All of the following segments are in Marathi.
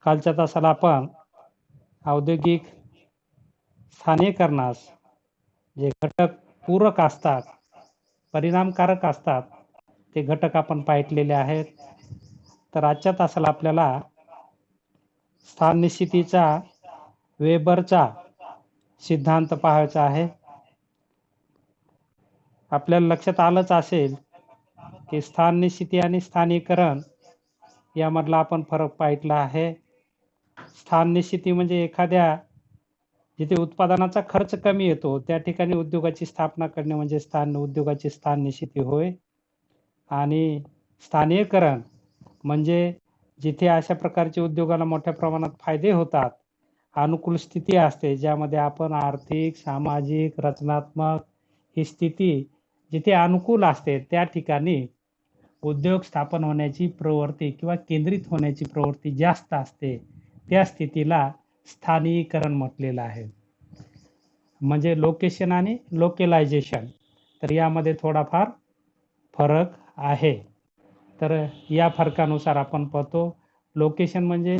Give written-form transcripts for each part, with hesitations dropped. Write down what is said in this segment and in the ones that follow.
कालच्या तासाला आपण औद्योगिक स्थानिकीकरणास जे घटक पूरक असतात, परिणामकारक असतात, ते घटक आपण पाहिलेले आहेत. तर आजच्या तासाला आपल्याला स्थान निश्चितीचा वेबरचा सिद्धांत पाहायचा आहे. आपल्याला लक्षात आलंच असेल की स्थान निश्चिती आणि स्थानिकीकरण यामधला आपण फरक पाहिला आहे. स्थान निश्चिती म्हणजे एखाद्या जिथे उत्पादनाचा खर्च कमी येतो त्या ठिकाणी उद्योगाची स्थापना करणे म्हणजे उद्योगाची स्थान निश्चिती होय. आणि स्थानिकीकरण म्हणजे जिथे अशा प्रकारचे उद्योगाला मोठ्या प्रमाणात फायदे होतात, अनुकूल स्थिती असते, ज्यामध्ये आपण आर्थिक, सामाजिक, रचनात्मक ही स्थिती जिथे अनुकूल असते त्या ठिकाणी उद्योग स्थापन होण्याची प्रवृत्ती किंवा केंद्रित होण्याची प्रवृत्ती जास्त असते, त्या स्थितीला स्थानिकीकरण म्हटलेलं आहे. म्हणजे लोकेशन आणि लोकलायझेशन, तर यामध्ये थोडाफार फरक आहे. तर या फरकानुसार आपण पाहतो, लोकेशन म्हणजे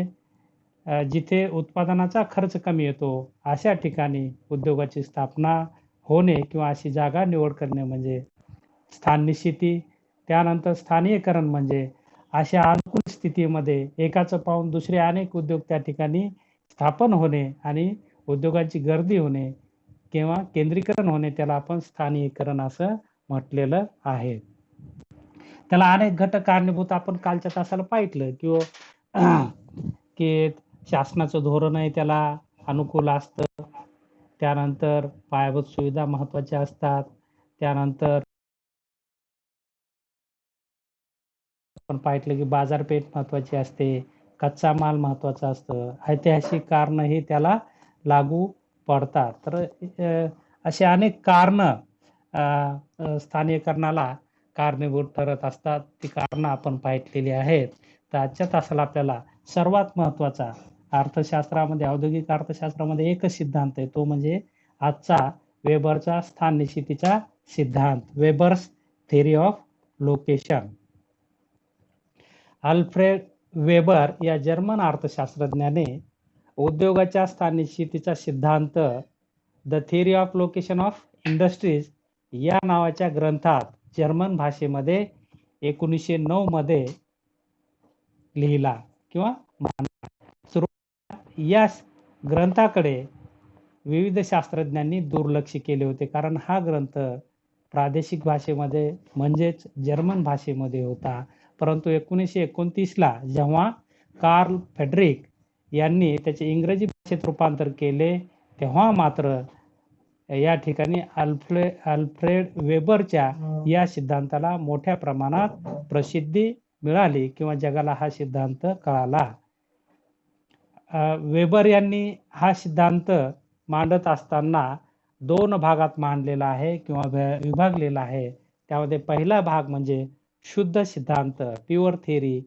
जिथे उत्पादनाचा खर्च कमी येतो अशा ठिकाणी उद्योगाची स्थापना होणे किंवा अशी जागा निवड करणे म्हणजे स्थान निश्चिती. त्यानंतर स्थानिकीकरण म्हणजे अशा अनुकूल स्थितीमध्ये एकाचं पाहून दुसरे अनेक उद्योग त्या ठिकाणी स्थापन होणे आणि उद्योगांची गर्दी होणे किंवा केंद्रीकरण होणे, त्याला आपण स्थानिकीकरण असं म्हटलेलं आहे. त्याला अनेक घटक कारणीभूत आपण कालच्या तासाला पाहिलं किंवा की शासनाचं धोरण आहे त्याला अनुकूल असतं, त्यानंतर पायाभूत सुविधा महत्वाच्या असतात, त्यानंतर आपण पाहिलं की बाजारपेठ महत्वाची असते, कच्चा माल महत्वाचा असतं, ऐतिहासिक कारण ही त्याला लागू पडतात. तर असे अनेक कारण स्थानिकीकरणाला कारणीभूत ठरत असतात. ती कारणं आपण पाहिलेली आहेत. तर आजच्या तासाला आपल्याला सर्वात महत्वाचा अर्थशास्त्रामध्ये, औद्योगिक अर्थशास्त्रामध्ये एकच सिद्धांत आहे, तो म्हणजे आजचा वेबरचा स्थान निश्चितीचा सिद्धांत, Weber's theory of location. Alfred weber या जर्मन अर्थशास्त्रज्ञाने उद्योगाच्या स्थान निश्चितीचा सिद्धांत the theory of location of industries या नावाच्या ग्रंथात जर्मन भाषेमध्ये 1909 मध्ये लिहिला किंवा या ग्रंथाकडे विविध शास्त्रज्ञांनी दुर्लक्ष केले होते, कारण हा ग्रंथ प्रादेशिक भाषेमध्ये म्हणजेच जर्मन भाषेमध्ये होता. परंतु 1929 ला जेव्हा कार्ल फेडरिक यांनी त्याचे इंग्रजी भाषेत रूपांतर केले, तेव्हा मात्र या ठिकाणी अल्फ्रेड वेबरच्या या सिद्धांताला मोठ्या प्रमाणात प्रसिद्धी मिळाली किंवा जगाला हा सिद्धांत कळाला. वेबर यांनी हा सिद्धांत मांडत असताना 2 भागात मांडलेला आहे किंवा विभागलेला आहे. त्यामध्ये पहिला भाग म्हणजे शुद्ध सिद्धांत, प्युअर थिअरी,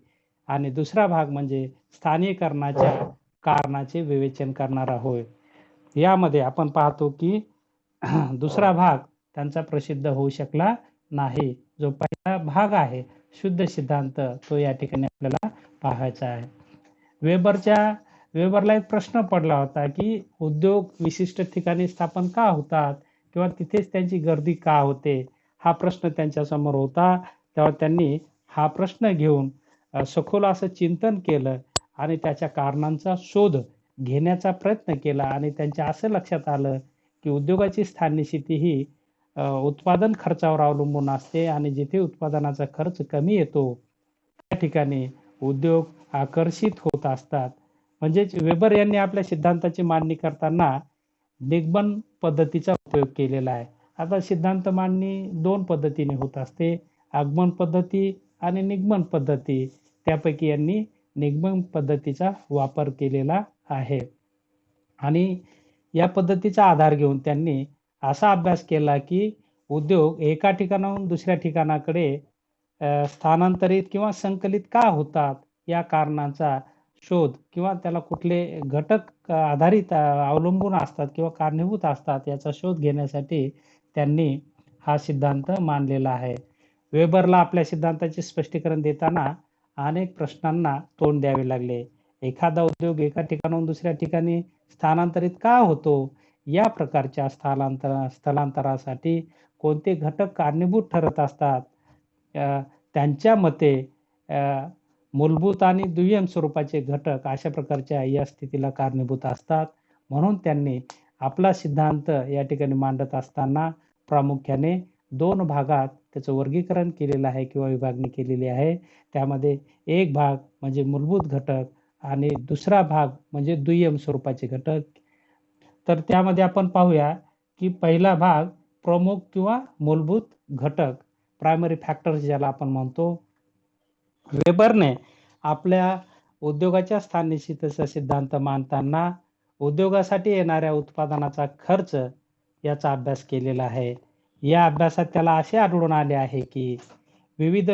आणि दुसरा भाग म्हणजे स्थानिकीकरणाच्या कारणाचे विवेचन करणारा होय. यामध्ये आपण पाहतो की दुसरा भाग त्यांचा प्रसिद्ध होऊ शकला नाही. जो पहिला भाग आहे शुद्ध सिद्धांत, तो या ठिकाणी आपल्याला पाहायचा आहे. वेबरला एक प्रश्न पडला होता की उद्योग विशिष्ट ठिकाणी स्थापन का होतात किंवा तिथेच त्यांची गर्दी का होते, हा प्रश्न त्यांच्या समोर होता. तेव्हा त्यांनी हा प्रश्न घेऊन सखोल असं चिंतन केलं आणि त्याच्या कारणांचा शोध घेण्याचा प्रयत्न केला आणि त्यांच्या असं लक्षात आलं की उद्योगाची स्थान निश्चिती ही उत्पादन खर्चावर अवलंबून असते आणि जिथे उत्पादनाचा खर्च कमी येतो त्या ठिकाणी उद्योग आकर्षित होत असतात. म्हणजेच वेबर यांनी आपल्या सिद्धांताची मांडणी करताना निगमन पद्धतीचा उपयोग केलेला आहे. आता सिद्धांत मांडणी 2 पद्धतीने होत असते, आगमन पद्धती आणि निगमन पद्धती. त्यापैकी यांनी निगमन पद्धतीचा वापर केलेला आहे आणि या पद्धतीचा आधार घेऊन त्यांनी असा अभ्यास केला की उद्योग एका ठिकाणाहून दुसऱ्या ठिकाणाकडे स्थानांतरित किंवा संकलित का होतात, या कारणांचा शोध किंवा त्याला कुठले घटक आधारित अवलंबून असतात किंवा कारणीभूत असतात याचा शोध घेण्यासाठी त्यांनी हा सिद्धांत मांडलेला आहे. वेबरला आपल्या सिद्धांताचे स्पष्टीकरण देताना अनेक प्रश्नांना तोंड द्यावे लागले. एखादा उद्योग एका ठिकाणाहून दुसऱ्या ठिकाणी स्थानांतरित का होतो, या प्रकारच्या स्थलांतरासाठी कोणते घटक कारणीभूत ठरत असतात, त्यांच्या मते मूलभूत आणि दुय्यम स्वरूपाचे घटक अशा प्रकारच्या या स्थितीला कारणीभूत असतात. म्हणून त्यांनी आपला सिद्धांत या ठिकाणी मांडत असताना प्रामुख्याने 2 भागात त्याचं वर्गीकरण केलेलं आहे किंवा विभागणी केलेली आहे. त्यामध्ये एक भाग म्हणजे मूलभूत घटक आणि दुसरा भाग म्हणजे दुय्यम स्वरूपाचे घटक. तर त्यामध्ये आपण पाहूया की पहिला भाग प्रमुख किंवा मूलभूत घटक, प्रायमरी फॅक्टर्स ज्याला आपण म्हणतो. वेबरने आपल्या उद्योगाच्या स्थाननिश्चितीचा सिद्धांत मांडताना उद्योगासाठी येणाऱ्या उत्पादनाचा खर्च याचा अभ्यास केलेला आहे. या अभ्यासात त्याला असे आढळून आले आहे की विविध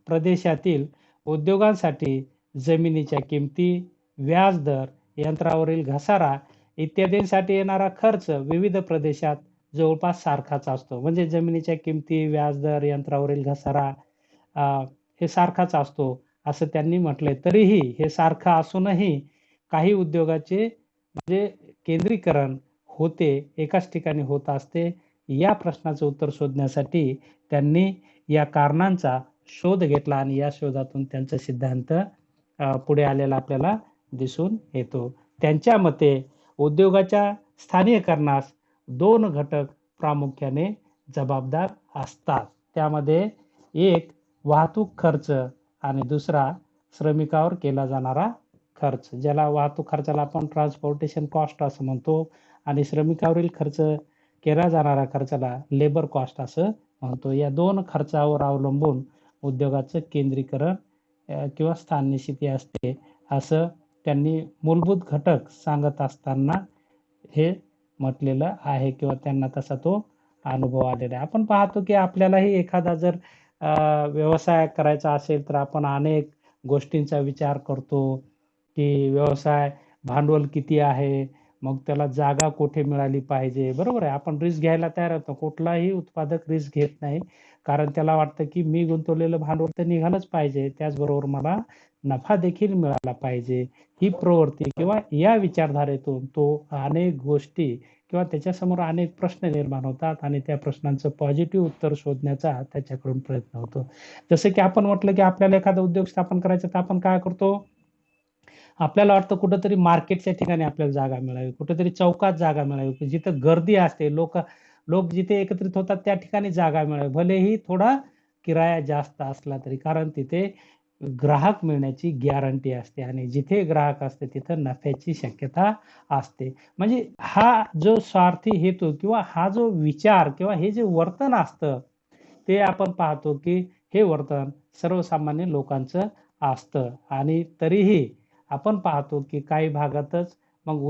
प्रदेशातील उद्योगांसाठी जमिनीच्या किमती, व्याजदर, यंत्रावरील घसारा इत्यादींसाठी येणारा खर्च विविध प्रदेशात जवळपास सारखाच असतो. म्हणजे जमिनीच्या किमती, व्याजदर, यंत्रावरील घसारा हे सारखाच असतो असं त्यांनी म्हटलंय. तरीही हे सारखं असूनही काही उद्योगाचे म्हणजे केंद्रीकरण होते, एकाच ठिकाणी होत असते. या प्रश्नाचं उत्तर शोधण्यासाठी त्यांनी या कारणांचा शोध घेतला आणि या शोधातून त्यांचा सिद्धांत पुढे आलेला आपल्याला दिसून येतो. त्यांच्या मते उद्योगाच्या स्थानिकीकरणास 2 घटक प्रामुख्याने जबाबदार असतात. त्यामध्ये एक वाहतूक खर्च आणि दुसरा श्रमिकावर केला जाणारा खर्च, ज्याला वाहतूक खर्चाला आपण ट्रान्सपोर्टेशन कॉस्ट असं म्हणतो आणि श्रमिकावरील खर्च केला जाणारा खर्चाला लेबर कॉस्ट असं म्हणतो. या 2 खर्चावर अवलंबून उद्योगाचं केंद्रीकरण किंवा स्थाननिश्चिती असते असं त्यांनी मूलभूत घटक सांगत असताना हे म्हटलेलं आहे किंवा त्यांना तसा तो अनुभव आलेला आहे. आपण पाहतो की आपल्यालाही एखादा जर व्यवसाय करायचा असेल तर आपण अनेक गोष्टींचा विचार करतो की व्यवसाय भांडवल किती आहे, मग त्याला जागा कुठे मिळाली पाहिजे. बरोबर आहे, आपण रिस्क घ्यायला तयार होतो. कुठलाही उत्पादक रिस्क घेत नाही, कारण त्याला वाटतं की मी गुंतवलेलं भांडवल तर निघालंच पाहिजे, त्याचबरोबर मला नफा देखील मिळाला पाहिजे. ही प्रवृत्ती किंवा या विचारधारेतून तो अनेक गोष्टी किंवा त्याच्यासमोर अनेक प्रश्न निर्माण होतात आणि त्या प्रश्नांचं पॉझिटिव्ह उत्तर शोधण्याचा त्याच्याकडून प्रयत्न होतो. जसं की आपण म्हटलं की आपल्याला एखादा उद्योग स्थापन करायचा तर आपण काय करतो, आपल्याला वाटतं कुठंतरी मार्केटच्या ठिकाणी आपल्याला जागा मिळावी, कुठेतरी चौकात जागा मिळावी, जिथं गर्दी असते, लोक जिथे एकत्रित होतात त्या ठिकाणी जागा मिळावी. भलेही थोडा किराया जास्त असला तरी, कारण तिथे ग्राहक मिळण्याची गॅरंटी असते आणि जिथे ग्राहक असते तिथं नफ्याची शक्यता असते. म्हणजे हा जो स्वार्थी हेतू किंवा हा जो विचार किंवा हे जे वर्तन असतं, ते आपण पाहतो की हे वर्तन सर्वसामान्य लोकांचं असतं. आणि तरीही आपण पाहतो की काही भागातच मग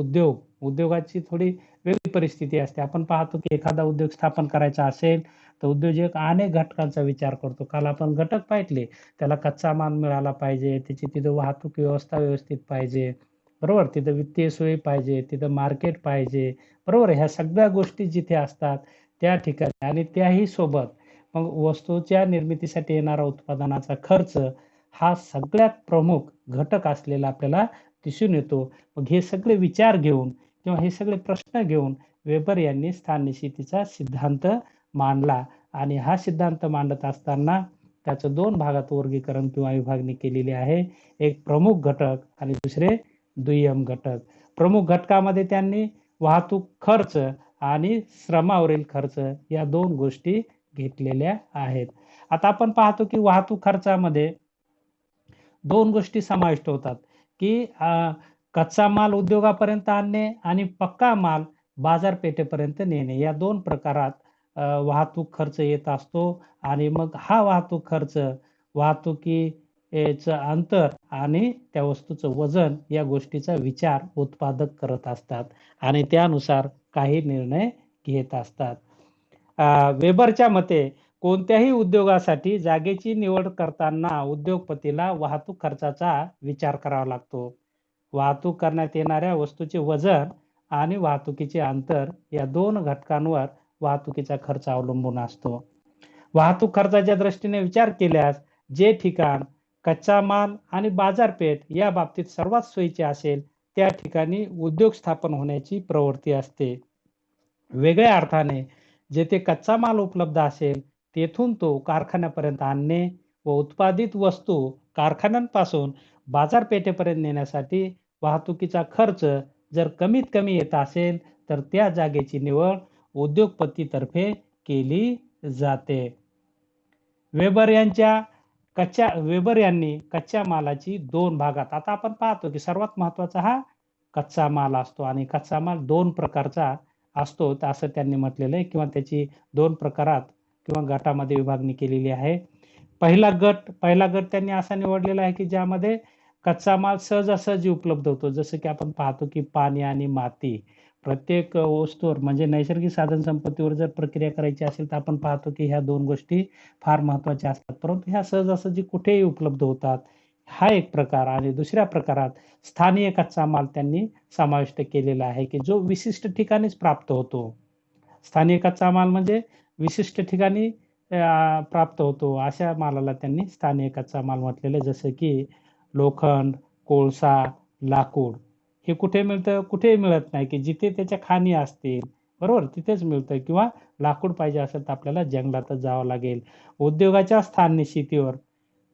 उद्योगाची थोडी वेगळी परिस्थिती असते. आपण पाहतो की एखादा उद्योग स्थापन करायचा असेल तर उद्योजक अनेक घटकांचा विचार करतो. काल आपण घटक पाहिले, त्याला कच्चा माल मिळाला पाहिजे, त्याची तिथं वाहतूक व्यवस्था व्यवस्थित पाहिजे, बरोबर, तिथं वित्तीय सोयी पाहिजे, तिथं मार्केट पाहिजे, बरोबर. ह्या सगळ्या गोष्टी जिथे असतात त्या ठिकाणी आणि त्याही सोबत मग वस्तूच्या निर्मितीसाठी येणारा उत्पादनाचा खर्च हा सगळ्यात प्रमुख घटक असलेला आपल्याला दिसून येतो. मग हे सगळे विचार घेऊन किंवा हे सगळे प्रश्न घेऊन वेबर यांनी स्थाननिश्चितीचा सिद्धांत मांडला आणि हा सिद्धांत मांडत असताना त्याचं 2 भागात वर्गीकरण किंवा विभागणी केलेली आहे. एक प्रमुख घटक आणि दुसरे दुय्यम घटक. प्रमुख घटकामध्ये त्यांनी वाहतूक खर्च आणि श्रमावरील खर्च या 2 गोष्टी घेतलेल्या आहेत. आता आपण पाहतो की वाहतूक खर्चामध्ये 2 गोष्टी समाविष्ट होतात की कच्चा माल उद्योगापर्यंत आणणे आणि पक्का माल बाजारपेठेपर्यंत नेणे. या 2 प्रकारात वाहतूक खर्च येत असतो आणि मग हा वाहतूक खर्च वाहतुकीचं अंतर आणि त्या वस्तूचं वजन या गोष्टीचा विचार उत्पादक करत असतात आणि त्यानुसार काही निर्णय घेत असतात. वेबरच्या मते कोणत्याही उद्योगासाठी जागेची निवड करताना उद्योगपतीला वाहतूक खर्चाचा विचार करावा लागतो. वाहतूक करण्यात येणाऱ्या वस्तूचे वजन आणि वाहतुकीचे अंतर या 2 घटकांवर वाहतुकीचा खर्च अवलंबून असतो. वाहतूक खर्चाच्या दृष्टीने विचार केल्यास जे ठिकाण कच्चा माल आणि बाजारपेठ या बाबतीत सर्वात सोयीचे असेल त्या ठिकाणी उद्योग स्थापन होण्याची प्रवृत्ती असते. वेगळ्या अर्थाने जेथे कच्चा माल उपलब्ध असेल तेथून तो कारखान्यापर्यंत आणणे व उत्पादित वस्तू कारखान्यांपासून बाजारपेठेपर्यंत नेण्यासाठी वाहतुकीचा खर्च जर कमीत कमी येत असेल तर त्या जागेची निवड उद्योगपतीतर्फे केली जाते. वेबर यांनी कच्च्या मालाची 2 भागात, आता आपण पाहतो की सर्वात महत्त्वाचा हा कच्चा माल असतो आणि कच्चा माल 2 प्रकारचा असतो असं त्यांनी म्हटलेलं आहे किंवा त्याची 2 प्रकारात किंवा गटामध्ये विभागणी केलेली आहे. पहिला गट त्यांनी असा निवडलेला आहे की ज्यामध्ये कच्चा माल सहजासहजी उपलब्ध होतो. जसं की आपण पाहतो की पाणी आणि माती प्रत्येक वस्तूवर म्हणजे नैसर्गिक साधन संपत्तीवर जर प्रक्रिया करायची असेल तर आपण पाहतो की ह्या 2 गोष्टी फार महत्त्वाच्या असतात. परंतु ह्या सहजासहजी कुठेही उपलब्ध होतात. हा एक प्रकार आणि दुसऱ्या प्रकारात स्थानीय कच्चा माल त्यांनी समाविष्ट केलेला आहे की जो विशिष्ट ठिकाणीच प्राप्त होतो. स्थानिक कच्चा माल म्हणजे विशिष्ट ठिकाणी प्राप्त होतो. अशा मालाला त्यांनी स्थानिक कच्चा माल म्हटलेलं आहे. जसं की लोखंड, कोळसा, लाकूड हे कुठे मिळतं? कुठेही मिळत नाही, की जिथे त्याच्या खाणी असतील, बरोबर? तिथेच मिळतं किंवा लाकूड पाहिजे असेल तर आपल्याला जंगलातच जावं लागेल. उद्योगाच्या स्थान निश्चितीवर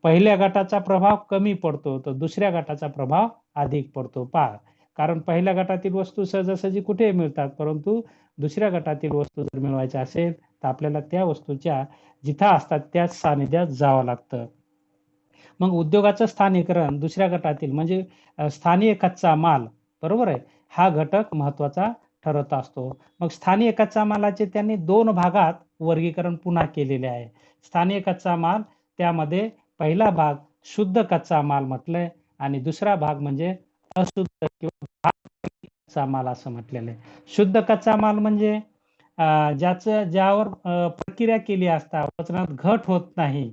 पहिल्या गटाचा प्रभाव कमी पडतो, तर दुसऱ्या गटाचा प्रभाव अधिक पडतो. पहा, कारण पहिल्या गटातील वस्तू सहजासहजी कुठेही मिळतात, परंतु दुसऱ्या गटातील वस्तू जर मिळवायच्या असेल, तर आपल्याला त्या वस्तूच्या जिथं असतात त्याच सानिध्यात जावं लागतं. मग उद्योगाचं स्थानिकीकरण दुसऱ्या गटातील म्हणजे स्थानिक कच्चा माल, बरोबर आहे? हा घटक महत्त्वाचा ठरत असतो. मग स्थानिक कच्चा मालाचे त्यांनी 2 भागात वर्गीकरण पुन्हा केलेले आहे. स्थानिक कच्चा माल त्यामध्ये पहिला भाग शुद्ध कच्चा माल म्हटलंय आणि दुसरा भाग म्हणजे अशुद्ध किंवा कच्चा माल असं म्हटलेलं आहे. शुद्ध कच्चा माल म्हणजे ज्यावर प्रक्रिया केली असता वजनात घट होत नाही,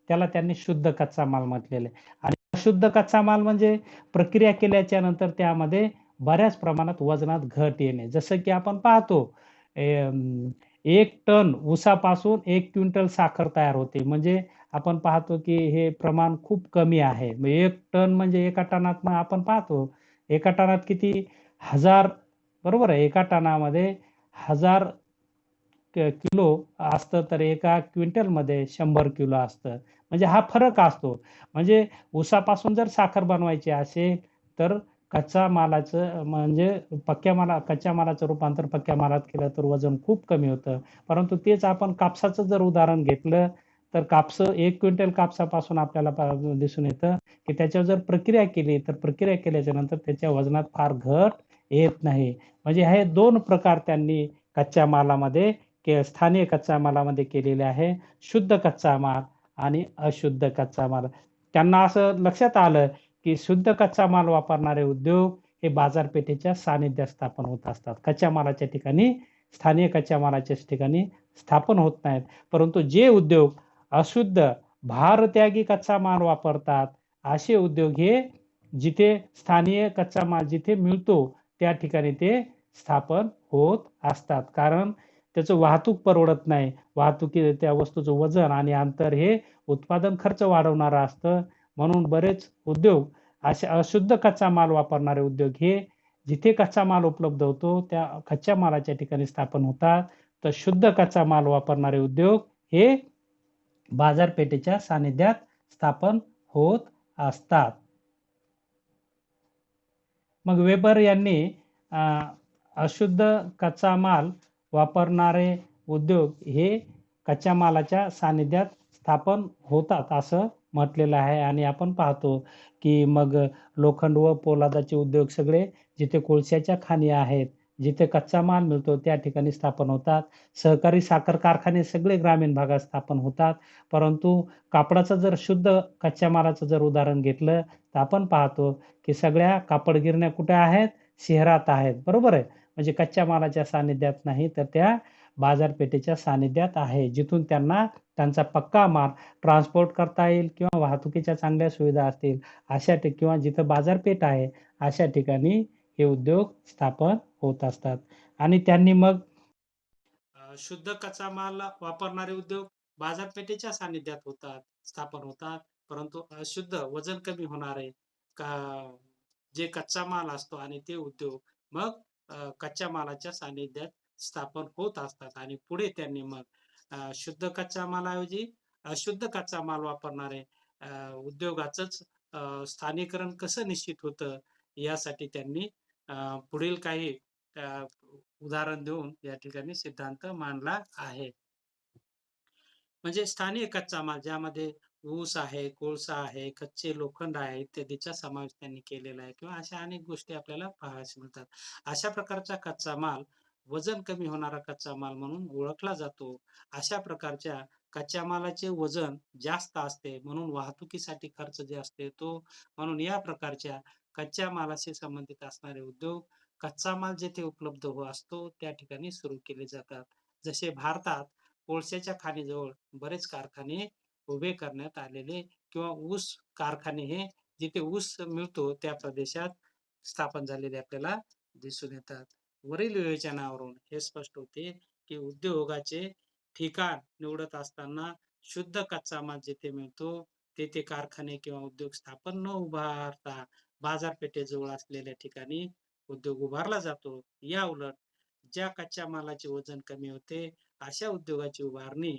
त्याला त्यांनी शुद्ध कच्चा माल म्हटलेलं आहे. आणि अशुद्ध कच्चा माल म्हणजे प्रक्रिया केल्याच्या नंतर त्यामध्ये बऱ्याच प्रमाणात वजनात घट येणे. जसं की आपण पाहतो 1 टन ऊसापासून 1 क्विंटल साखर तयार होते. म्हणजे आपण पाहतो की हे प्रमाण खूप कमी आहे. 1 टन म्हणजे एका टनात मग आपण पाहतो, एका टनात किती 1000 बरोबर आहे. एका टनामध्ये 1000 किलो असतं, तर एका क्विंटलमध्ये 100 किलो असतं. म्हणजे हा फरक असतो. म्हणजे ऊसापासून जर साखर बनवायची असेल, तर कच्च्या मालाचं म्हणजे कच्च्या मालाचं रूपांतर पक्क्या मालात केलं तर वजन खूप कमी होतं. परंतु तेच आपण कापसाचं जर उदाहरण घेतलं, तर 1 क्विंटल कापसापासून आपल्याला दिसून येतं, की त्याच्यावर जर प्रक्रिया केली, तर प्रक्रिया केल्याच्यानंतर त्याच्या वजनात फार घट येत नाही. म्हणजे हे 2 प्रकार त्यांनी कच्च्या मालामध्ये स्थानिक कच्च्या मालामध्ये केलेले आहे. शुद्ध कच्चा माल आणि अशुद्ध कच्चा माल. त्यांना असं लक्षात आलं, की शुद्ध कच्चा माल वापरणारे उद्योग हे बाजारपेठेच्या सानिध्यात स्थापन होत असतात. कच्च्या मालाच्या ठिकाणी, स्थानिक कच्च्या मालाच्याच ठिकाणी स्थापन होत नाहीत. परंतु जे उद्योग अशुद्ध, भारत्यागी कच्चा माल वापरतात, असे उद्योग हे जिथे स्थानिक कच्चा माल जिथे मिळतो, त्या ठिकाणी ते स्थापन होत असतात. कारण त्याचं वाहतूक परवडत नाही. त्या वस्तूचं वजन आणि अंतर हे उत्पादन खर्च वाढवणारं असतं. म्हणून बरेच उद्योग असे अशुद्ध कच्चा माल वापरणारे उद्योग हे जिथे कच्चा माल उपलब्ध होतो, त्या कच्च्या मालाच्या ठिकाणी स्थापन होतात. तर शुद्ध कच्चा माल वापरणारे उद्योग हे बाजारपेठेच्या सानिध्यात स्थापन होत असतात. मग वेबर यांनी अ, अशुद्ध कच्चा माल वापरणारे उद्योग हे कच्च्या मालाच्या सानिध्यात स्थापन होतात असं म्हटलेलं आहे. आणि आपण पाहतो की मग लोखंड व पोलादाचे उद्योग सगळे जिथे कोळशाच्या खाणी आहेत, जिथे कच्चा माल मिळतो त्या ठिकाणी स्थापन होतात. सहकारी साखर कारखाने सगळे ग्रामीण भागात स्थापन होतात. परंतु कापडाचं जर शुद्ध कच्च्या मालाचं जर उदाहरण घेतलं, तर आपण पाहतो की सगळ्या कापड गिरण्या कुठे आहेत? शहरात आहेत. बरोबर आहे. म्हणजे कच्च्या मालाच्या सानिध्यात नाही, तर त्या बाजारपेठेच्या सानिध्यात आहे. जिथून त्यांना त्यांचा पक्का माल ट्रान्सपोर्ट करता येईल किंवा वाहतुकीच्या चांगल्या सुविधा असतील, किंवा जिथं बाजारपेठ आहे, अशा ठिकाणी हे उद्योग स्थापन होत असतात. आणि त्यांनी मग शुद्ध कच्चा माल वापरणारे उद्योग बाजारपेठेच्या सानिध्यात स्थापन होतात. परंतु अशुद्ध वजन कमी होणारे का जे कच्चा माल असतो आणि ते उद्योग मग कच्च्या मालाच्या सानिध्यात स्थापन होत असतात आणि पुढे त्यांनी मग शुद्ध कच्च्या मालाऐवजी अशुद्ध कच्चा माल वापरणारे उद्योगाचंच स्थानिकरण कसं निश्चित होतं, यासाठी त्यांनी पुढील काही उदाहरण देऊन या ठिकाणी सिद्धांत मांडला आहे. म्हणजे स्थानिक कच्चा माल ज्यामध्ये ऊस आहे, कोळसा आहे, कच्चे लोखंड आहे इत्यादीचा समावेश त्यांनी केलेला आहे किंवा अशा अनेक गोष्टी आपल्याला पाहायला मिळतात. अशा प्रकारचा कच्चा माल वजन कमी होणारा कच्चा माल म्हणून ओळखला जातो. अशा प्रकारच्या कच्च्या मालाचे वजन जास्त असते म्हणून वाहतुकीसाठी खर्च जे असते तो म्हणून या प्रकारच्या कच्च्या मालाशी संबंधित असणारे उद्योग कच्चा माल जिथे उपलब्ध असतो त्या ठिकाणी सुरू केले जातात. जसे भारतात कोळशाच्या खाणीजवळ बरेच कारखाने उभे करण्यात आलेले किंवा ऊस कारखाने हे जिथे ऊस मिळतो त्या प्रदेशात स्थापन झालेले आपल्याला दिसून येतात. वरील विवेचनावरून हे स्पष्ट होते की उद्योगाचे ठिकाण निवडत असताना शुद्ध कच्चा माल जिथे मिळतो तेथे कारखाने किंवा उद्योग स्थापन न उभारता बाजारपेठेजवळ असलेल्या ठिकाणी उद्योग उभारला जातो. याउलट ज्या कच्च्या मालाचे वजन कमी होते अशा उद्योगाची उभारणी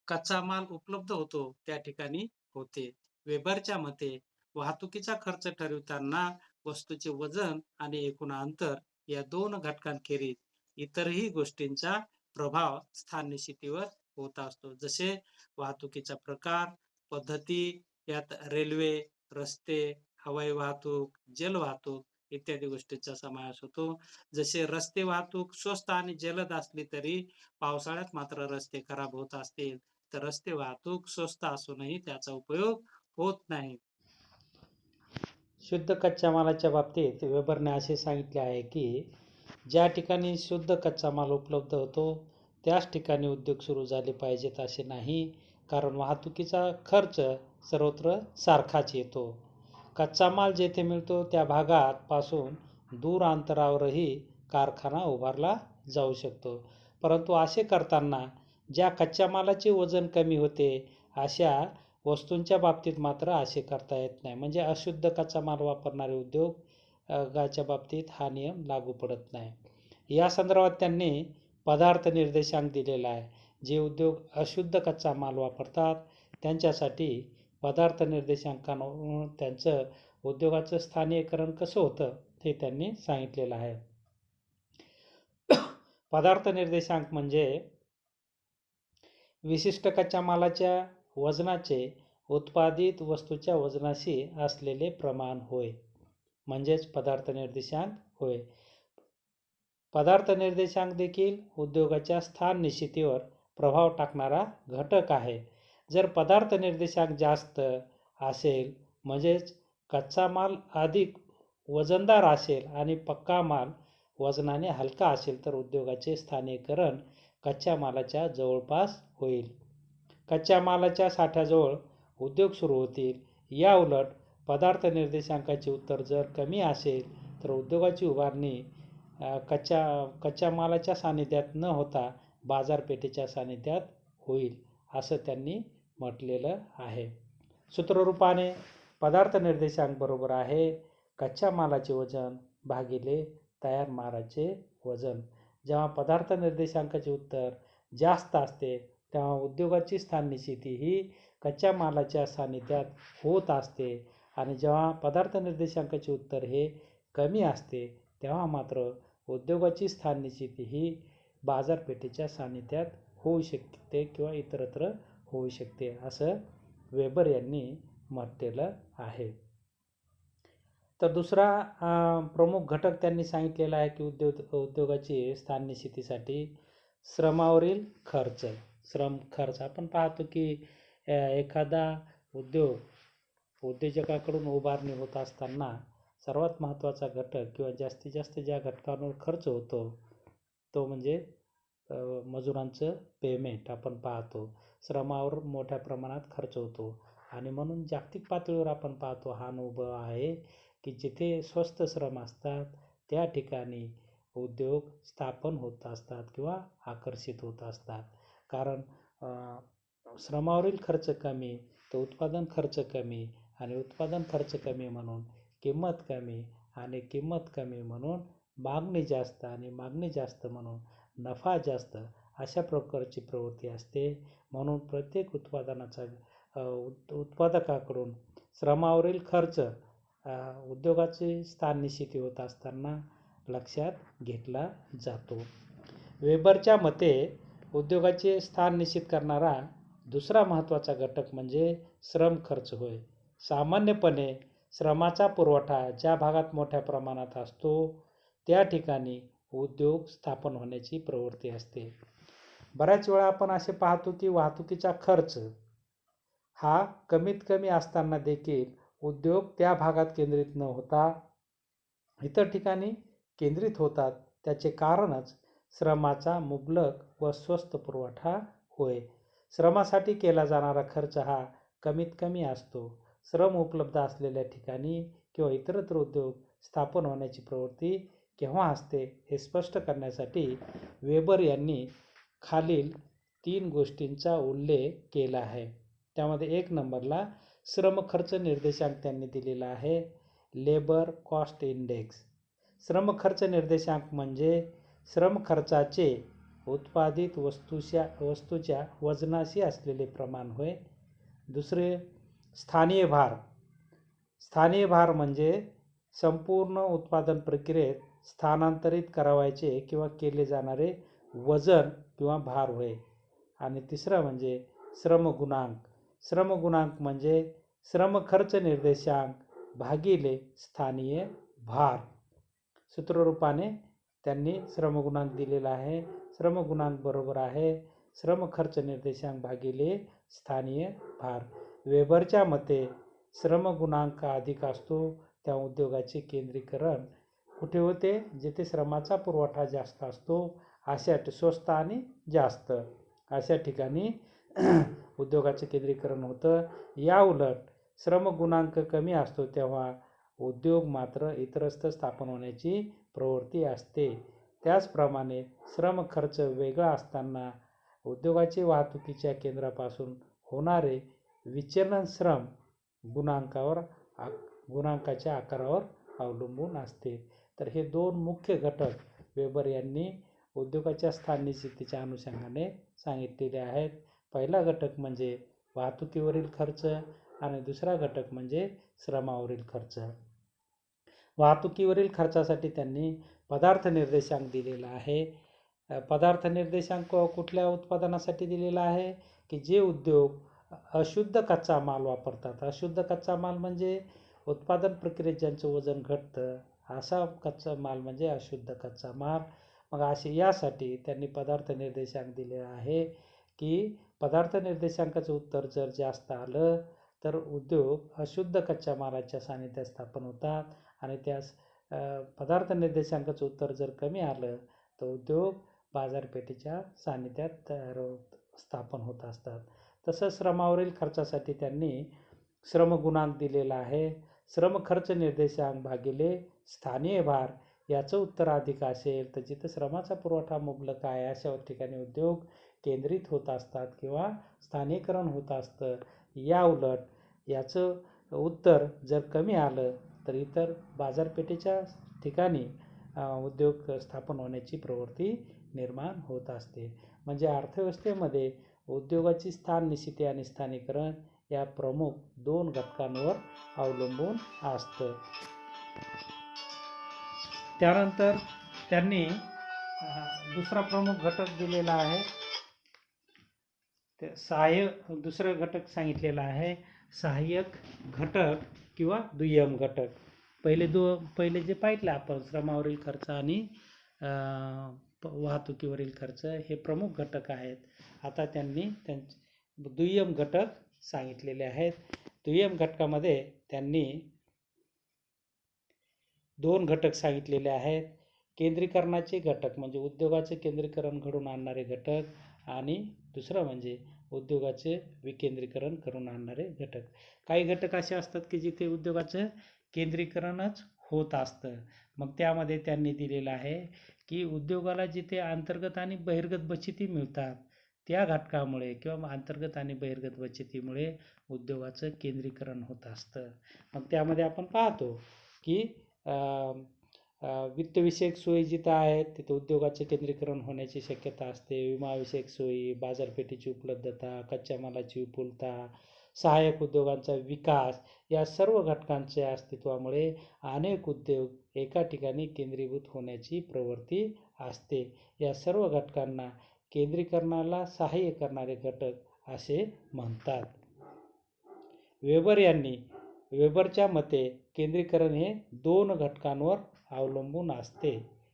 कच्चा माल उपलब्ध होतो त्या ठिकाणी होते. वेबरच्या मते वाहतुकीचा खर्च ठरविताना वस्तूचे वजन आणि एकूण अंतर या दोन घटकांखेरीज इतरही गोष्टींचा प्रभाव स्थान निश्चितीवर होत असतो. जसे वाहतुकीचा प्रकार, पद्धती, यात रेल्वे, रस्ते, हवाई वाहतूक, जल वाहतूक इत्यादी गोष्टींचा समावेश होतो. जसे रस्ते वाहतूक स्वस्त आणि जलद असली तरी पावसाळ्यात मात्र रस्ते खराब होत असतील तर रस्ते वाहतूक स्वस्त असूनही त्याचा उपयोग होत नाही. शुद्ध कच्च्या मालाच्या बाबतीत वेबरने असे सांगितले आहे की ज्या ठिकाणी शुद्ध कच्चा माल उपलब्ध होतो त्याच ठिकाणी उद्योग सुरू झाले पाहिजेत असे नाही, कारण वाहतुकीचा खर्च सर्वत्र सारखाच येतो. कच्चा माल जेथे मिळतो त्या भागात पासून दूर अंतरावरही कारखाना उभारला जाऊ शकतो. परंतु असे करताना ज्या कच्च्या मालाचे वजन कमी होते अशा वस्तूंच्या बाबतीत मात्र असे करता येत नाही. म्हणजे अशुद्ध कच्चा माल वापरणारे उद्योगाच्या बाबतीत हा नियम लागू पडत नाही. या संदर्भात त्यांनी पदार्थ निर्देशांक दिलेला आहे. जे उद्योग अशुद्ध कच्चा माल वापरतात त्यांच्यासाठी पदार्थ निर्देशांकावरून त्यांचं उद्योगाचं स्थानिकीकरण कसं होतं हे त्यांनी सांगितलेलं आहे. पदार्थ निर्देशांक म्हणजे विशिष्ट कच्च्या मालाच्या वजनाचे उत्पादित वस्तूच्या वजनाशी असलेले प्रमाण होय. म्हणजेच पदार्थ निर्देशांक होय. पदार्थ निर्देशांक देखील उद्योगाच्या स्थान निश्चितीवर प्रभाव टाकणारा घटक आहे. जर पदार्थ निर्देशांक जास्त असेल म्हणजेच कच्चा माल अधिक वजनदार असेल आणि पक्का माल वजनाने हलका असेल तर उद्योगाचे स्थानिकीकरण कच्च्या मालाच्या जवळपास होईल. कच्च्या मालाच्या साठ्याजवळ उद्योग सुरू होतील. या उलट पदार्थ निर्देशांकाचे उत्तर जर कमी असेल तर उद्योगाची उभारणी कच्च्या मालाच्या सानिध्यात न होता बाजारपेठेच्या सानिध्यात होईल असं त्यांनी म्हटलेलं आहे. सूत्ररूपाने पदार्थ निर्देशांक बरोबर आहे कच्च्या मालाचे वजन भागिले तयार मालाचे वजन. जेव्हा पदार्थ निर्देशांकाचे उत्तर जास्त असते तेव्हा उद्योगाची स्थान निश्चिती ही कच्च्या मालाच्या सानिध्यात होत असते आणि जेव्हा पदार्थ निर्देशांकाचे उत्तर हे कमी असते तेव्हा मात्र उद्योगाची स्थान निश्चिती ही बाजारपेठेच्या सानिध्यात होऊ शकते किंवा इतरत्र होऊ शकते असं वेबर यांनी म्हटलेलं आहे. तर दुसरा प्रमुख घटक त्यांनी सांगितलेला आहे की उद्योगाची स्थान निश्चितीसाठी श्रमावरील खर्च. श्रम खर्च आपण पाहतो की एखादा उद्योजकाकडून उभारणी होत असताना सर्वात महत्त्वाचा घटक किंवा जास्तीत जास्त ज्या घटकांवर खर्च होतो तो म्हणजे मजुरांचं पेमेंट आपण पाहतो. श्रमावर मोठ्या प्रमाणात खर्च होतो आणि म्हणून जागतिक पातळीवर आपण पाहतो हा अनुभव आहे की जिथे स्वस्त श्रम असतात त्या ठिकाणी उद्योग स्थापन होत असतात किंवा आकर्षित होत असतात. कारण श्रमावरील खर्च कमी तर उत्पादन खर्च कमी, आणि उत्पादन खर्च कमी म्हणून किंमत कमी, आणि किंमत कमी म्हणून मागणी जास्त, आणि मागणी जास्त म्हणून नफा जास्त, अशा प्रकारची प्रवृत्ती असते. म्हणून प्रत्येक उत्पादकाकडून श्रमावरील खर्च उद्योगाची स्थान निश्चिती होत असताना लक्षात घेतला जातो. वेबरच्या मते उद्योगाचे स्थान निश्चित करणारा दुसरा महत्त्वाचा घटक म्हणजे श्रम खर्च होय. सामान्यपणे श्रमाचा पुरवठा ज्या भागात मोठ्या प्रमाणात असतो त्या ठिकाणी उद्योग स्थापन होण्याची प्रवृत्ती असते. बऱ्याच वेळा आपण असे पाहतो की वाहतुकीचा खर्च हा कमीत कमी असताना देखील उद्योग त्या भागात केंद्रित न होता इतर ठिकाणी केंद्रित होतात. त्याचे कारणच श्रमाचा मुबलक व स्वस्त पुरवठा होय. श्रमासाठी केला जाणारा खर्च हा कमीत कमी असतो. श्रम उपलब्ध असलेल्या ठिकाणी किंवा इतरत्र उद्योग स्थापन होण्याची प्रवृत्ती केव्हा असते हे स्पष्ट करण्यासाठी वेबर यांनी खालील 3 गोष्टींचा उल्लेख केला आहे. त्यामध्ये 1 नंबरला श्रम खर्च निर्देशांक त्यांनी दिलेला आहे, लेबर कॉस्ट इंडेक्स. श्रम खर्च निर्देशांक म्हणजे श्रम खर्चाचे उत्पादित वस्तूच्या वजनाशी असलेले प्रमाण होय. दुसरे स्थानीय भार. स्थानीय भार म्हणजे संपूर्ण उत्पादन प्रक्रियेत स्थानांतरित करावयाचे किंवा केले जाणारे वजन किंवा भार होय. आणि तिसरं म्हणजे श्रम गुणांक. श्रम गुणांक म्हणजे श्रम खर्च निर्देशांक भागिले स्थानीय भार. सूत्ररूपाने त्यांनी श्रम गुणांक दिलेला आहे. श्रम गुणांक बरोबर आहे श्रम खर्च निर्देशांक भागिले स्थानीय भार. वेबरच्या मते श्रम गुणांक अधिक असतो त्या उद्योगाचे केंद्रीकरण कुठे होते? जिथे श्रमाचा पुरवठा जास्त असतो अशा स्वस्त आणि जास्त अशा ठिकाणी उद्योगाचे केंद्रीकरण होतं. या उलट श्रम गुणांक कमी असतो तेव्हा उद्योग मात्र इतरत्र स्थापन होण्याची प्रवृत्ती असते. त्याचप्रमाणे श्रम खर्च वेगळा असताना उद्योगाचे वाहतुकीच्या केंद्रापासून होणारे विचलन श्रम गुणांकाच्या आकारावर अवलंबून असते. तर हे 2 मुख्य घटक वेबर यांनी उद्योगाच्या स्थान निश्चितीच्या अनुषंगाने सांगितलेले आहेत. पहिला घटक म्हणजे वाहतुकीवरील खर्च आणि दुसरा घटक म्हणजे श्रमावरील खर्च. वाहतुकीवरील खर्चासाठी त्यांनी पदार्थ निर्देशांक दिलेला आहे. पदार्थ निर्देशांक कुठल्या उत्पादनासाठी दिलेला आहे की जे उद्योग अशुद्ध कच्चा माल वापरतात. अशुद्ध कच्चा माल म्हणजे उत्पादन प्रक्रियेत ज्यांचं वजन घटतं असा कच्चा माल म्हणजे अशुद्ध कच्चा माल. मग असे यासाठी त्यांनी पदार्थ निर्देशांक दिले आहे की पदार्थ निर्देशांकाचं उत्तर जर जास्त आलं तर उद्योग अशुद्ध कच्च्या मालाच्या सानिध्यात स्थापन होतात, आणि त्यास पदार्थ निर्देशांकाचं उत्तर जर कमी आलं तर उद्योग बाजारपेठेच्या सानिध्यात स्थापन होत असतात. तसंच श्रमावरील खर्चासाठी त्यांनी श्रम गुणांक दिलेला आहे. श्रम खर्च निर्देशांक भागिले स्थानीय भार याचं उत्तर अधिक असेल तर जिथं श्रमाचा पुरवठा मुबलक आहे अशा ठिकाणी उद्योग केंद्रित होत असतात किंवा स्थानीकरण होत असतं. या उलट याचं उत्तर जर कमी आलं तर इतर बाजारपेठेच्या ठिकाणी उद्योग स्थापन होण्याची प्रवृत्ती निर्माण होत असते. म्हणजे अर्थव्यवस्थेमध्ये उद्योगाची स्थान निश्चिती आणि स्थानीकरण या प्रमुख 2 घटकांवर अवलंबून असतं. त्यानंतर त्यांनी दुसरा प्रमुख घटक दिलेला आहे ते दुसरं घटक सांगितलेला आहे सहाय्यक घटक किंवा दुय्यम घटक. पहिले जे पाहिलं आपण श्रमावरील खर्च आणि वाहतुकीवरील खर्च हे प्रमुख घटक आहेत. आता त्यांनी दुय्यम घटक सांगितलेले आहेत. दुय्यम घटकामध्ये त्यांनी 2 घटक सांगितलेले आहेत. केंद्रीकरणाचे घटक म्हणजे उद्योगाचे केंद्रीकरण घडून आणणारे घटक, आणि दुसरं म्हणजे उद्योगाचे विकेंद्रीकरण करून आणणारे घटक. काही घटक असे असतात की जिथे उद्योगाचं केंद्रीकरणच होत असतं. मग त्यामध्ये त्यांनी दिलेलं आहे की उद्योगाला जिथे अंतर्गत आणि बहिर्गत बचती मिळतात त्या घटकामुळे किंवा अंतर्गत आणि बहिर्गत बचतीमुळे उद्योगाचं केंद्रीकरण होत असतं. मग त्यामध्ये आपण पाहतो की वित्तविषयक सोयी जिथं आहेत तिथे उद्योगाचे केंद्रीकरण होण्याची शक्यता असते. विमाविषयक सोयी, बाजारपेठेची उपलब्धता, कच्च्या मालाची विपुलता, सहाय्यक उद्योगांचा विकास या सर्व घटकांच्या अस्तित्वामुळे अनेक उद्योग एका ठिकाणी केंद्रीभूत होण्याची प्रवृत्ती असते. या सर्व घटकांना केंद्रीकरणाला सहाय्य करणारे घटक असे म्हणतात. वेबरच्या मते केंद्रीकरण हे 2 घटकांवर अवलंबून असते.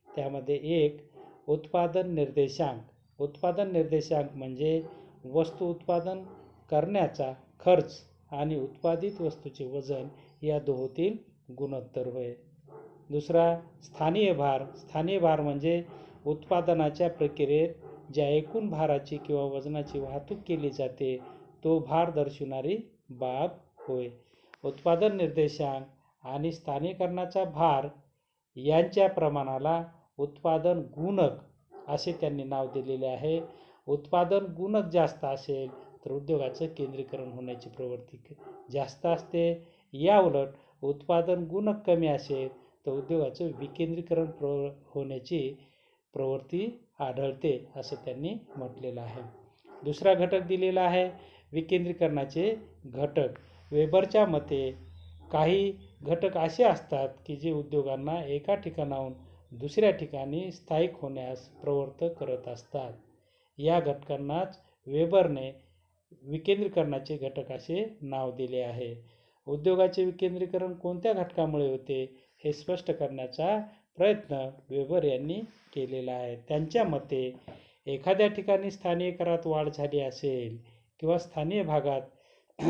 त्यामध्ये एक उत्पादन निर्देशांक. उत्पादन निर्देशांक म्हणजे वस्तू उत्पादन करण्याचा खर्च आणि उत्पादित वस्तूचे वजन या दोहोतील गुणोत्तर होय. दुसरा स्थानीय भार. स्थानीय भार म्हणजे उत्पादनाच्या प्रक्रियेत ज्या एकूण भाराची किंवा वजनाची वाहतूक केली जाते तो भार दर्शविणारी बाब होय. उत्पादन निर्देशांक आणि स्थानीकरणाचा भार यांच्या प्रमाणाला उत्पादन गुणक असे त्यांनी नाव दिलेले आहे. उत्पादन गुणक जास्त असेल तर उद्योगाचं केंद्रीकरण होण्याची प्रवृत्ती जास्त असते. या उलट उत्पादन गुणक कमी असेल तर उद्योगाचं विकेंद्रीकरण होण्याची प्रवृत्ती आढळते असं त्यांनी म्हटलेलं आहे. दुसरा घटक दिलेला आहे विकेंद्रीकरणाचे घटक. वेबरच्या मते काही घटक असे असतात की जे उद्योगांना एका ठिकाणाहून दुसऱ्या ठिकाणी स्थायिक होण्यास प्रवृत्त करत असतात. या घटकांनाच वेबरने विकेंद्रीकरणाचे घटक असे नाव दिले आहे. उद्योगाचे विकेंद्रीकरण कोणत्या घटकामुळे होते हे स्पष्ट करण्याचा प्रयत्न वेबर यांनी केलेला आहे. त्यांच्या मते एखाद्या ठिकाणी स्थानिक करात वाढ झाली असेल किंवा स्थानिक भागात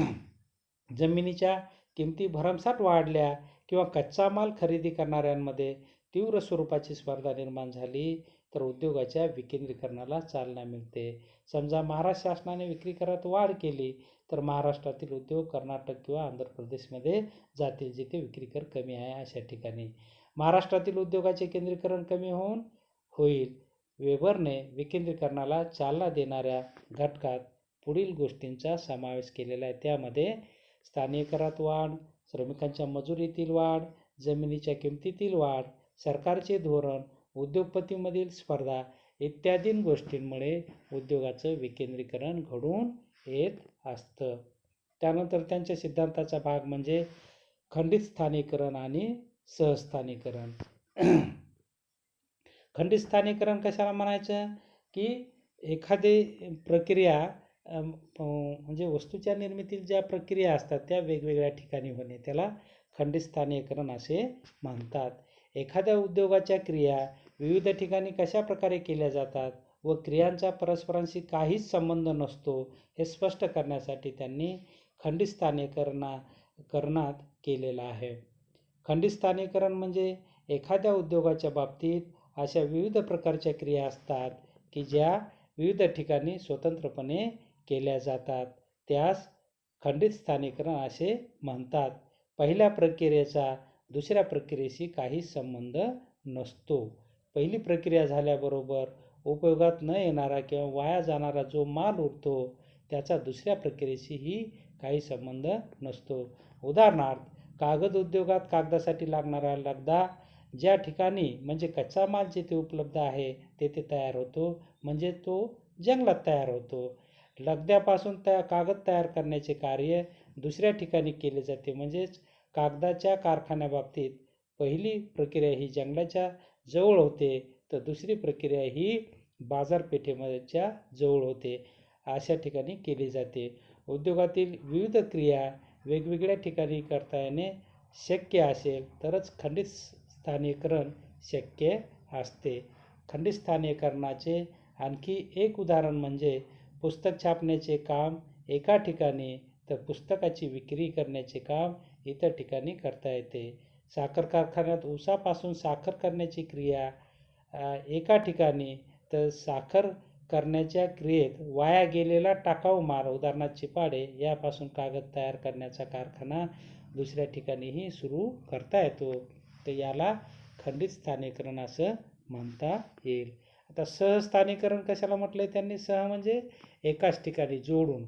जमिनीच्या किमती भरमसाठ वाढल्या किंवा कच्चा माल खरेदी करणाऱ्यांमध्ये तीव्र स्वरूपाची स्पर्धा निर्माण झाली तर उद्योगाच्या विकेंद्रीकरणाला चालना मिळते. समजा महाराष्ट्र शासनाने विक्री करात वाढ केली तर महाराष्ट्रातील उद्योग कर्नाटक किंवा आंध्र प्रदेशमध्ये जातील जिथे विक्री कर कमी आहे. अशा ठिकाणी महाराष्ट्रातील उद्योगाचे केंद्रीकरण कमी होईल. वेबरने विकेंद्रीकरणाला चालना देणाऱ्या घटकात पुढील गोष्टींचा समावेश केलेला आहे. त्यामध्ये स्थानिक करात वाढ, श्रमिकांच्या मजुरीतील वाढ, जमिनीच्या किमतीतील वाढ, सरकारचे धोरण, उद्योगपतींमधील स्पर्धा इत्यादी गोष्टींमुळे उद्योगाचं विकेंद्रीकरण घडून येत असतं. त्यानंतर त्यांच्या सिद्धांताचा भाग म्हणजे खंडित स्थानीकरण आणि सहस्थानीकरण. खंडित स्थानीकरण कशाला म्हणायचं की एखादी प्रक्रिया म्हणजे वस्तूच्या निर्मितीत ज्या प्रक्रिया असतात त्या वेगवेगळ्या ठिकाणी होणे त्याला खंडित स्थानीकरण असे म्हणतात. एखाद्या उद्योगाच्या क्रिया विविध ठिकाणी कशा प्रकारे केल्या जातात व क्रियांचा परस्परांशी काहीच संबंध नसतो हे स्पष्ट करण्यासाठी त्यांनी खंडित स्थानीकरणात केलेलं आहे. खंडित स्थानीकरण म्हणजे एखाद्या उद्योगाच्या बाबतीत अशा विविध प्रकारच्या क्रिया असतात की ज्या विविध ठिकाणी स्वतंत्रपणे केल्या जातात त्यास खंडित स्थानीकरण असे म्हणतात. पहिल्या प्रक्रियेचा दुसऱ्या प्रक्रियेशी काही संबंध नसतो. पहिली प्रक्रिया झाल्याबरोबर उपयोगात न येणारा किंवा वाया जाणारा जो माल उरतो त्याचा दुसऱ्या प्रक्रियेशीही काही संबंध नसतो. उदाहरणार्थ कागद उद्योगात कागदासाठी लागणारा लगदा ज्या ठिकाणी म्हणजे कच्चा माल जिथे उपलब्ध आहे तेथे तयार होतो म्हणजे तो जंगलात तयार होतो. लगद्यापासून कागद तयार करण्याचे कार्य दुसऱ्या ठिकाणी केले जाते म्हणजेच कागदाच्या कारखान्याबाबतीत पहिली प्रक्रिया ही जंगलाच्या जवळ होते तर दुसरी प्रक्रिया ही बाजारपेठेच्या जवळ होते अशा ठिकाणी केली जाते. उद्योगातील विविध क्रिया वेगवेगळ्या ठिकाणी करता येणे शक्य असेल तरच खंडित स्थानीकरण शक्य असते. खंडित स्थानीकरणाचे आणखी एक उदाहरण म्हणजे पुस्तक छापण्याचे काम एका ठिकाणी तर पुस्तकाची विक्री करण्याचे काम इतर ठिकाणी करता येते. साखर कारखान्यात ऊसापासून साखर करण्याची क्रिया एका ठिकाणी तर साखर करण्याच्या क्रियेत वाया गेलेला टाकाऊ माल उदाहरणार्थ चिपाडे यापासून कागद तयार करण्याचा कारखाना दुसऱ्या ठिकाणीही सुरू करता येतो. तर याला खंडित स्थानीकरण असं म्हणता येईल. आता सहस्थानिकरण कशाला म्हटलंय त्यांनी? सह म्हणजे एकाच ठिकाणी जोडून.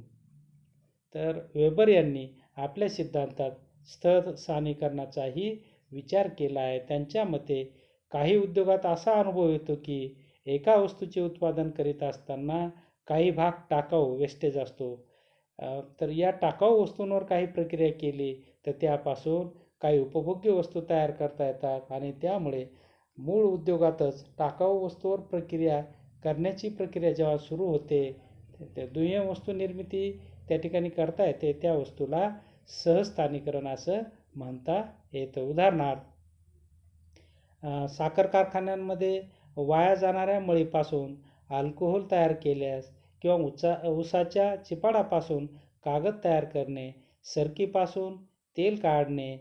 तर वेबर यांनी आपल्या सिद्धांतात स्थस्थानिकरणाचाही विचार केला आहे. त्यांच्या मते काही उद्योगात असा अनुभव येतो की एका वस्तूचे उत्पादन करीत असताना काही भाग टाकाऊ वेस्टेज असतो. तर या टाकाऊ वस्तूंवर काही प्रक्रिया केली तर त्यापासून काही उपभोग्य वस्तू तयार करता येतात आणि त्यामुळे मूळ उद्योगातच टाकाऊ वस्तूवर प्रक्रिया करण्याची प्रक्रिया जेव्हा सुरू होते त्या दुय्यम वस्तू निर्मिती त्या ठिकाणी करता येते, त्या वस्तूला सहस्थानिकरण असं म्हणता येतं. उदाहरणार्थ साखर कारखान्यांमध्ये वाया जाणाऱ्या मळीपासून अल्कोहोल तयार केल्यास किंवा ऊसाच्या चिपाडापासून कागद तयार करणे, सरकीपासून तेल काढणे,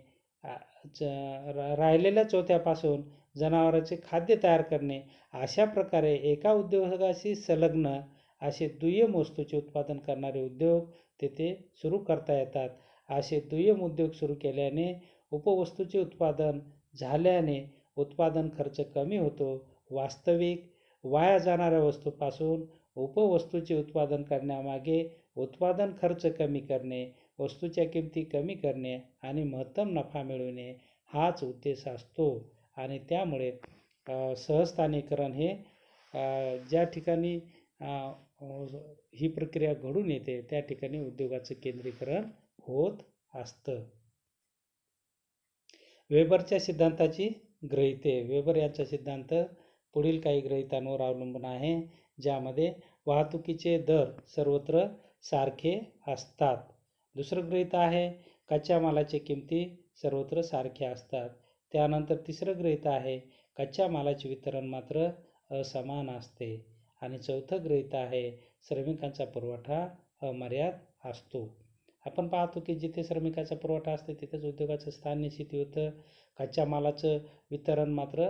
राहिलेल्या चोथ्यापासून जनावरांचे खाद्य तयार करणे, अशा प्रकारे एका उद्योगाशी संलग्न असे दुय्यम वस्तूचे उत्पादन करणारे उद्योग तेथे सुरू करता येतात. असे दुय्यम उद्योग सुरू केल्याने उपवस्तूचे उत्पादन झाल्याने उत्पादन खर्च कमी होतो. वास्तविक वाया जाणाऱ्या वस्तूपासून उपवस्तूचे उत्पादन करण्यामागे उत्पादन खर्च कमी करणे, वस्तूच्या किमती कमी करणे आणि महत्तम नफा मिळवणे हाच उद्देश असतो. आणि त्यामुळे सहस्थानिकरण हे ज्या ठिकाणी ही प्रक्रिया घडून येते त्या ठिकाणी उद्योगाचं केंद्रीकरण होत असतं. वेबरच्या सिद्धांताची गृहीते. वेबर यांचा सिद्धांत पुढील काही गृहीतांवर अवलंबून आहे, ज्यामध्ये वाहतुकीचे दर सर्वत्र सारखे असतात. दुसरं गृहीत आहे कच्च्या मालाची किमती सर्वत्र सारख्या असतात. त्यानंतर तिसरं गृहीत आहे कच्च्या मालाचे वितरण मात्र असमान असते. आणि चौथं गृहीत आहे श्रमिकांचा पुरवठा अमर्याद असतो. आपण पाहतो की जिथे श्रमिकाचा पुरवठा असतो तिथेच उद्योगाचं स्थान निश्चित होतं. कच्च्या मालाचं वितरण मात्र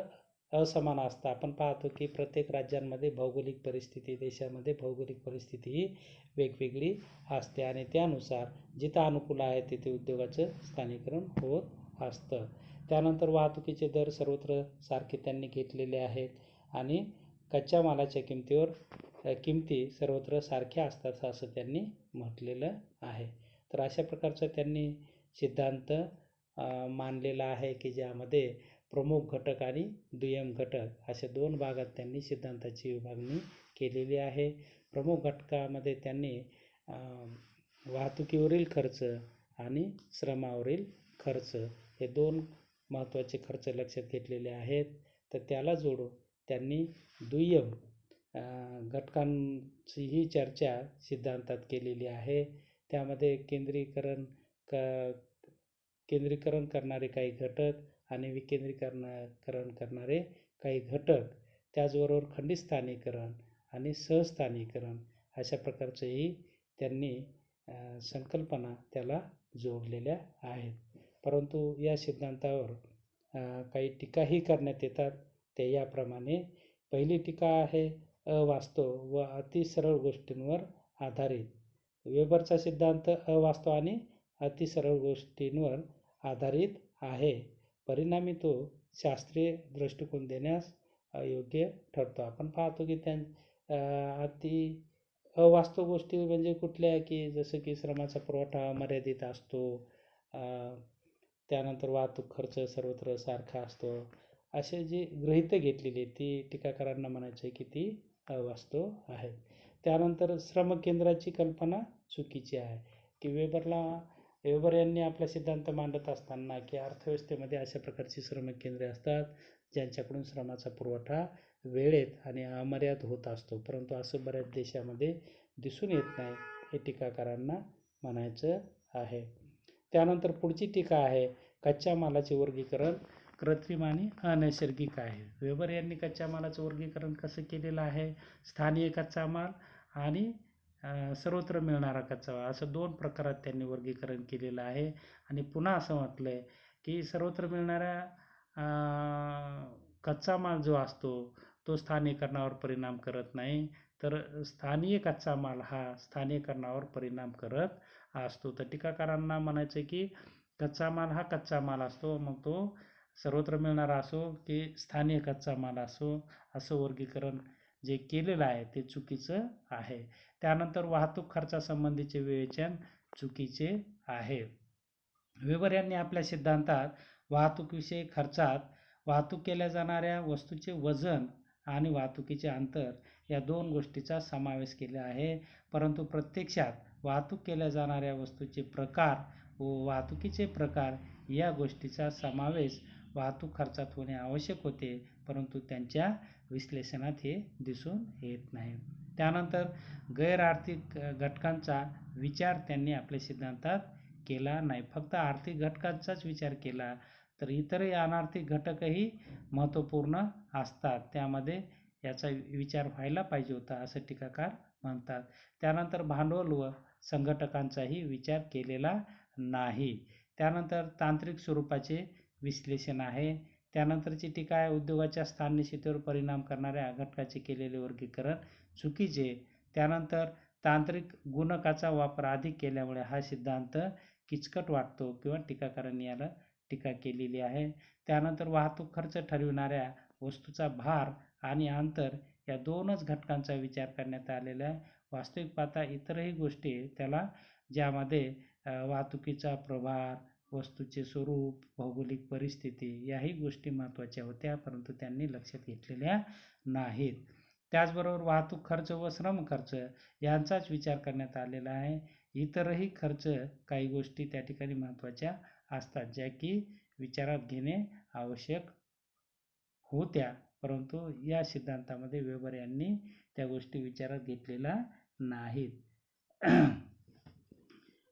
असमान असतं. आपण पाहतो की प्रत्येक राज्यांमध्ये भौगोलिक परिस्थिती, देशामध्ये भौगोलिक परिस्थिती ही वेगवेगळी असते आणि त्यानुसार जिथं अनुकूल आहे तिथे उद्योगाचं स्थानिकरण होत असतं. त्यानंतर वाहतुकीचे दर सर्वत्र सारखे त्यांनी घेतलेले आहेत आणि कच्च्या मालाच्या किमती सर्वत्र सारख्या असतात असं त्यांनी म्हटलेलं आहे. तर अशा प्रकारचा त्यांनी सिद्धांत मांडलेला आहे की ज्यामध्ये प्रमुख घटक आणि दुय्यम घटक अशा दोन भागात त्यांनी सिद्धांताची विभागणी केलेली आहे. प्रमुख घटकामध्ये त्यांनी वाहतुकीवरील खर्च आणि श्रमावरील खर्च हे दोन महत्त्वाचे खर्च लक्षात घेतलेले आहेत. तर त्याला जोडून त्यांनी दुय्यम घटकांचीही चर्चा सिद्धांतात केलेली आहे. त्यामध्ये केंद्रीकरण करणारे काही घटक आणि विकेंद्रीकरण करणारे काही घटक, त्याचबरोबर खंडित स्थानिकरण आणि सहस्थानिकरण अशा प्रकारचेही त्यांनी संकल्पना त्याला जोडलेल्या आहेत. परंतु या सिद्धांतावर काही टीकाही करण्यात येतात. ते याप्रमाणे. पहिली टीका आहे अवास्तव व अतिसरळ गोष्टींवर आधारित. वेबरचा सिद्धांत अवास्तव आणि अतिसरळ गोष्टींवर आधारित आहे. परिणामी तो शास्त्रीय दृष्टिकोन देण्यास अयोग्य ठरतो. आपण पाहतो की अवास्तव गोष्टी म्हणजे कुठल्या की जसं की श्रमाचा पुरवठा मर्यादित असतो, त्यानंतर वाहतूक खर्च सर्वत्र सारखा असतो, असे जी गृहीतक घेतलेली ती टीकाकारांना म्हणायचे की ती अवास्तव आहे. त्यानंतर श्रमकेंद्राची कल्पना चुकीची आहे की वेबर यांनी आपला सिद्धांत मांडत असताना की अर्थव्यवस्थेमध्ये अशा प्रकारची श्रमकेंद्रे असतात ज्यांच्याकडून श्रमाचा पुरवठा वेळेत आणि अमर्याद होत असतो, परंतु असं बऱ्याच देशामध्ये दिसून येत नाही हे टीकाकारांना म्हणायचं आहे. त्यानंतर पुढची टीका आहे कच्च्या मालाचे वर्गीकरण कृत्रिम आणि अनैसर्गिक आहे. वेबर यांनी कच्च्या मालाचं वर्गीकरण कसं केलेलं आहे? स्थानिक कच्चा माल आणि सर्वत्र मिळणारा कच्चा माल असं दोन प्रकारात त्यांनी वर्गीकरण केलेलं आहे. आणि पुन्हा असं म्हटलं आहे की सर्वत्र मिळणारा कच्चा माल जो असतो तो स्थानिकीकरणावर परिणाम करत नाही, तर स्थानिक कच्चा माल हा स्थानिकीकरणावर परिणाम करत असतो. तर टीकाकारांना म्हणायचं की कच्चा माल हा कच्चा माल असतो, मग तो सर्वत्र मिळणारा असो की स्थानिक कच्चा माल असो, असं वर्गीकरण जे केलेलं आहे ते चुकीचं आहे. त्यानंतर वाहतूक खर्चासंबंधीचे विवेचन चुकीचे आहे. वेबर यांनी आपल्या सिद्धांतात वाहतूकविषयी खर्चात वाहतूक केल्या जाणाऱ्या वस्तूचे वजन आणि वाहतुकीचे अंतर या दोन गोष्टीचा समावेश केला आहे. परंतु प्रत्यक्षात वाहतूक केल्या जाणाऱ्या वस्तूचे प्रकार व वाहतुकीचे प्रकार या गोष्टीचा समावेश वाहतूक खर्चात होणे आवश्यक होते, परंतु त्यांच्या विश्लेषणात हे दिसून येत नाही. त्यानंतर गैर आर्थिक घटकांचा विचार त्यांनी आपल्या सिद्धांतात केला नाही. फक्त आर्थिक घटकांचाच विचार केला तर इतरही अनार्थिक घटकही महत्त्वपूर्ण असतात, त्यामध्ये याचा विचार व्हायला पाहिजे होता असं टीकाकार म्हणतात. त्यानंतर भांडवल व संघटकांचाही विचार केलेला नाही. त्यानंतर तांत्रिक स्वरूपाचे विश्लेषण आहे. त्यानंतरची टीका आहे उद्योगाच्या स्थाननिश्चितीवर परिणाम करणाऱ्या घटकाचे केलेले वर्गीकरण चुकीचे. त्यानंतर तांत्रिक गुणकाचा वापर अधिक केल्यामुळे हा सिद्धांत किचकट वाटतो किंवा टीकाकारांनी याला टीका केलेली आहे. त्यानंतर वाहतूक खर्च ठरविणाऱ्या वस्तूचा भार आणि अंतर या दोनच घटकांचा विचार करण्यात आलेला आहे. वास्तविक पाहता इतरही गोष्टी त्याला ज्यामध्ये वाहतुकीचा प्रभार, वस्तूचे स्वरूप, भौगोलिक परिस्थिती याही गोष्टी महत्त्वाच्या होत्या, परंतु त्यांनी लक्षात घेतलेल्या नाहीत. त्याचबरोबर वाहतूक खर्च व श्रम खर्च यांचाच विचार करण्यात आलेला आहे. इतरही खर्च काही गोष्टी त्या ठिकाणी महत्त्वाच्या असतात ज्या की विचारात घेणे आवश्यक होत्या, परंतु या सिद्धांतामध्ये वेबर यांनी त्या गोष्टी विचारात घेतलेल्या नाहीत.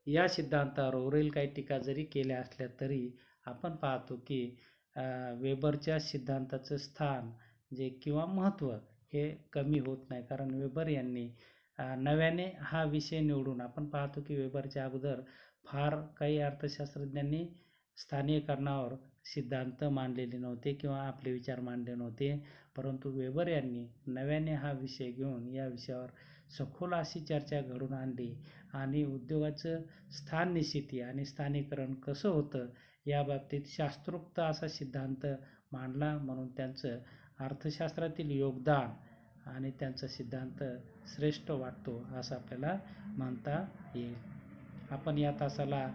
या सिद्धांतावर वरील काही टीका जरी केल्या असल्या तरी आपण पाहतो की वेबरच्या सिद्धांताचं स्थान जे किंवा महत्त्व हे कमी होत नाही, कारण वेबर यांनी नव्याने हा विषय निवडून आपण पाहतो की वेबरच्या अगोदर फार काही अर्थशास्त्रज्ञांनी स्थानिकीकरणावर सिद्धांत मांडलेले नव्हते किंवा आपले विचार मांडले नव्हते, परंतु वेबर यांनी नव्याने हा विषय घेऊन या विषयावर सखोल अशी चर्चा घडून आणली आणि उद्योगाचं स्थाननिश्चिती आणि स्थानिकीकरण कसं होतं याबाबतीत शास्त्रोक्त असा सिद्धांत मांडला. म्हणून त्यांचं अर्थशास्त्रातील योगदान आणि त्यांचा सिद्धांत श्रेष्ठ वाटतो असं आपल्याला म्हणता येईल. आपण या तासाला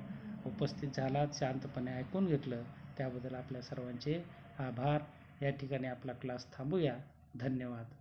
उपस्थित झालात, शांतपणे ऐकून घेतलं त्याबद्दल आपल्या सर्वांचे आभार. या ठिकाणी आपला क्लास थांबूया. धन्यवाद.